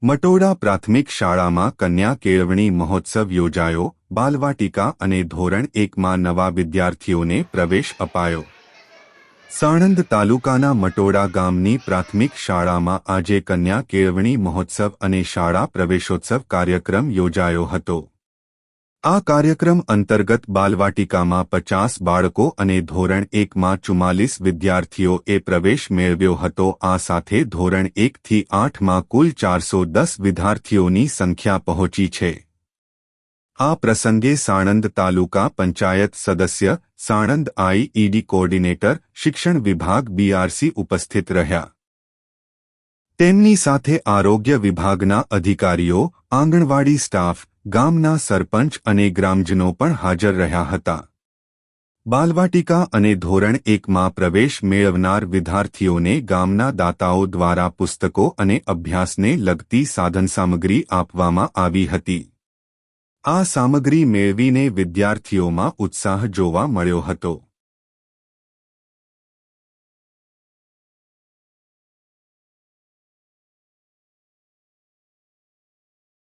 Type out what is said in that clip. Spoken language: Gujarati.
મટોડા પ્રાથમિક શાળામાં કન્યા કેળવણી મહોત્સવ યોજાયો. બાલવાટિકા અને ધોરણ 1માં નવા વિદ્યાર્થીઓને પ્રવેશ અપાયો. સાણંદ તાલુકાના મટોડા ગામની પ્રાથમિક શાળામાં આજે કન્યા કેળવણી મહોત્સવ અને શાળા પ્રવેશોત્સવ કાર્યક્રમ યોજાયો હતો. આ કાર્યક્રમ અંતર્ગત બાલવાટિકામાં 50 બાળકો અને ધોરણ 1માં 44 વિદ્યાર્થીઓએ પ્રવેશ મેળવ્યો હતો. આ સાથે ધોરણ 1થી 8માં કુલ 410 વિદ્યાર્થીઓની સંખ્યા પહોંચી છે. આ પ્રસંગે સાણંદ તાલુકા પંચાયત સદસ્ય, સાણંદ આઈઈડી કોર્ડિનેટર, શિક્ષણ વિભાગ બીઆરસી ઉપસ્થિત રહ્યા. તેમની સાથે આરોગ્ય વિભાગના અધિકારીઓ, આંગણવાડી સ્ટાફ, ગામના સરપંચ અને ગ્રામજનો પણ હાજર રહ્યા હતા. બાલવાટિકા અને ધોરણ 1માં પ્રવેશ મેળવનાર વિદ્યાર્થીઓને ગામના દાતાઓ દ્વારા પુસ્તકો અને અભ્યાસને લગતી સાધનસામગ્રી આપવામાં આવી હતી. આ સામગ્રી મેળવીને વિદ્યાર્થીઓમાં ઉત્સાહ જોવા મળ્યો હતો.